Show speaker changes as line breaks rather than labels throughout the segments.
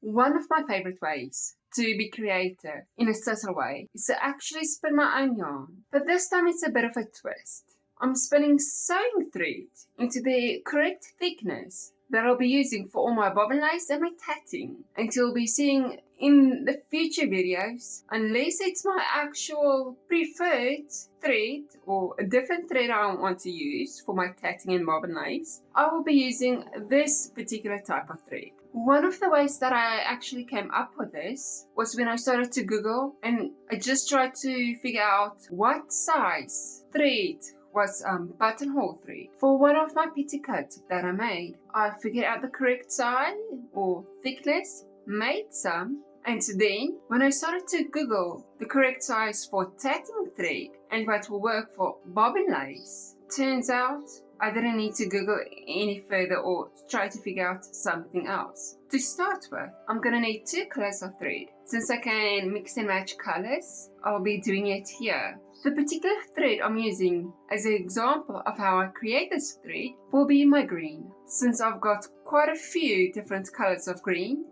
One of my favorite ways to be creative in a subtle way is to actually spin my own yarn. But this time it's a bit of a twist. I'm spinning sewing thread into the correct thickness that I'll be using for all my bobbin lace and my tatting, and you'll be seeing in the future videos, unless it's my actual preferred thread or a different thread I want to use for my tatting and bobbin lace, I will be using this particular type of thread. One of the ways that I actually came up with this was when I started to Google, and I just tried to figure out what size thread was buttonhole thread for one of my petticoats that I made. I figured out the correct size or thickness, made some, and then when I started to Google the correct size for tatting thread and what will work for bobbin lace, turns out I didn't need to Google any further or try to figure out something else. To start with, I'm gonna need 2 colors of thread. Since I can mix and match colors, I'll be doing it here. The particular thread I'm using as an example of how I create this thread will be my green. Since I've got quite a few different colors of green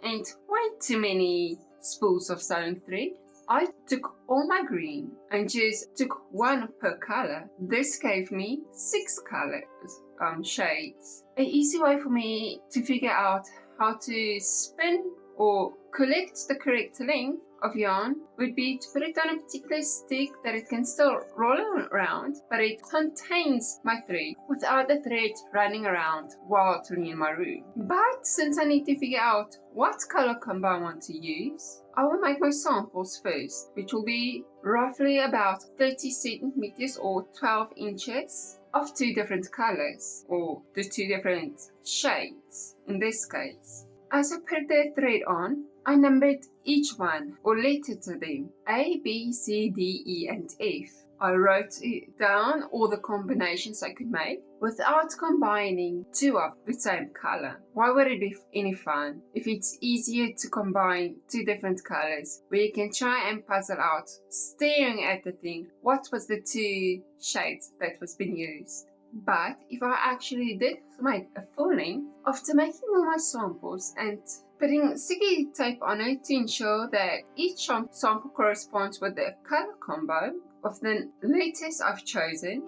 and way too many spools of sewing thread, I took all my green and just took 1 per color. This gave me 6 colors, shades. An easy way for me to figure out how to spin or collect the correct length of yarn would be to put it on a particular stick that it can still roll around, but it contains my thread without the thread running around while chilling in my room. But since I need to figure out what color combo I want to use, I will make my samples first, which will be roughly about 30 centimeters or 12 inches of 2 different colors, or the 2 different shades in this case. As I put the thread on, I numbered each one or lettered them A, B, C, D, E, and F. I wrote down all the combinations I could make without combining 2 of the same color. Why would it be any fun if it's easier to combine 2 different colors where you can try and puzzle out, staring at the thing, what was the 2 shades that was being used? But if I actually did make a full length, after making all my samples and putting sticky tape on it to ensure that each sample corresponds with the color combo of the letters I've chosen,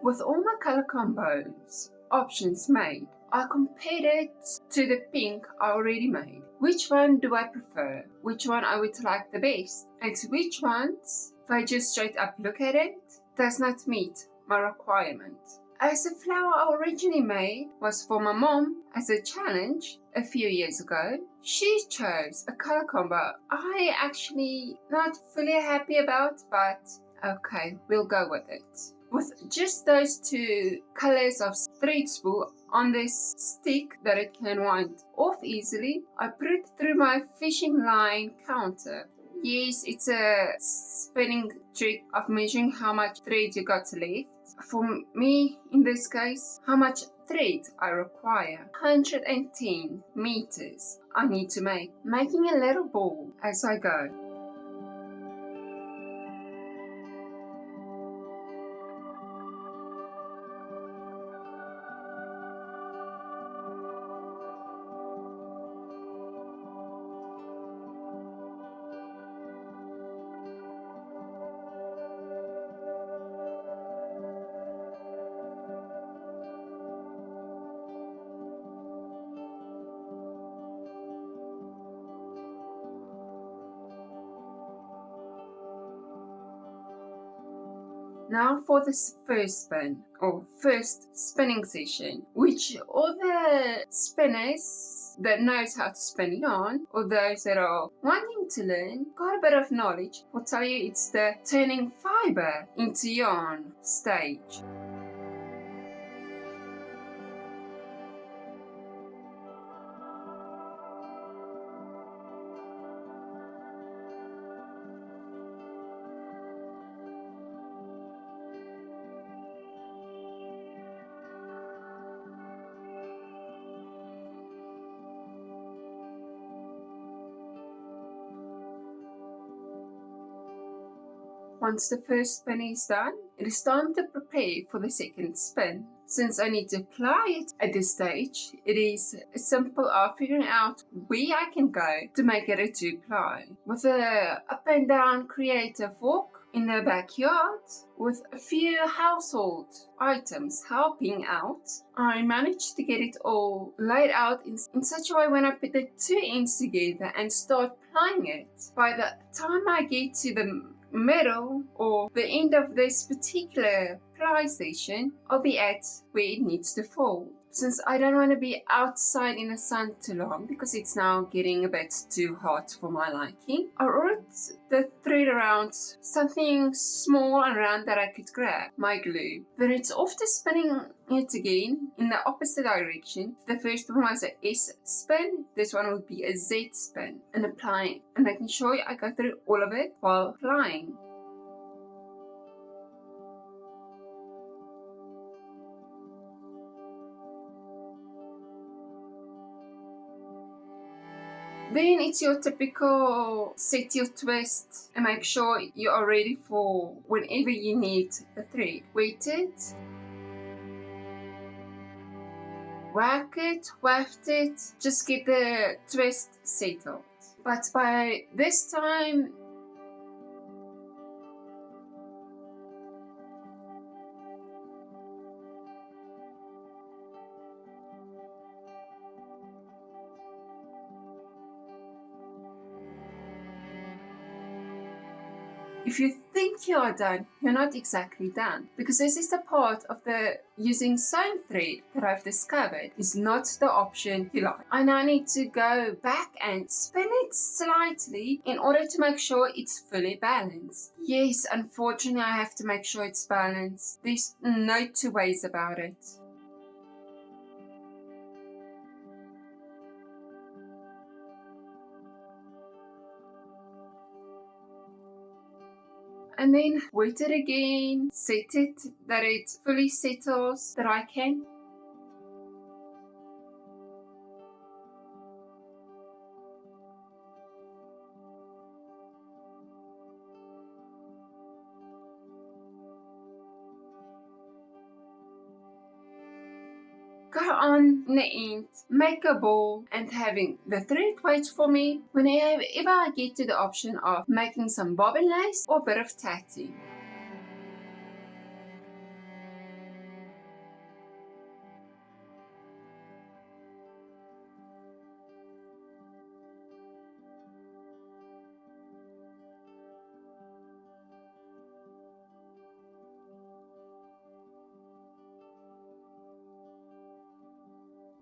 with all my color combos options made, I compared it to the pink I already made. Which one do I prefer? Which one I would like the best? And which ones, if I just straight up look at it, does not meet my requirement? As the flower I originally made was for my mom as a challenge a few years ago, she chose a color combo I actually not fully happy about, but okay, we'll go with it. With just those 2 colors of thread spool on this stick that it can wind off easily, I put it through my fishing line counter. Yes, it's a spinning trick of measuring how much thread you got left. For me, in this case, how much thread I require. 110 meters I need to make, making a little ball as I go. Now for this first spin or first spinning session, which all the spinners that knows how to spin yarn or those that are wanting want to learn, got a bit of knowledge, will tell you it's the turning fiber into yarn stage. Once the first spin is done, it is time to prepare for the second spin. Since I need to apply it at this stage, it is simple of figuring out where I can go to make it a 2-ply. With a up and down creative walk in the backyard, with a few household items helping out, I managed to get it all laid out in such a way when I put the two ends together and start plying it. By the time I get to the middle or the end of this particular ply station, I'll be at where it needs to fold. Since I don't want to be outside in the sun too long because it's now getting a bit too hot for my liking, I wrapped the thread around something small and round that I could grab, my glue. Then it's off to spinning it again in the opposite direction. The first one was a S spin, this one would be a Z spin, and applying, and I can show you I go through all of it while applying. Then it's your typical set your twist and make sure you are ready for whenever you need the thread. Wet it, whack it, waft it, just get the twist settled. But by this time, if you think you are done, you're not exactly done. Because this is the part of the using sewn thread that I've discovered is not the option you like. I now need to go back and spin it slightly in order to make sure it's fully balanced. Yes, unfortunately I have to make sure it's balanced. There's no two ways about it. And then wet it again, set it that it fully settles, that I can. Go on in the end, make a ball, and having the thread wait for me whenever I get to the option of making some bobbin lace or a bit of tatting.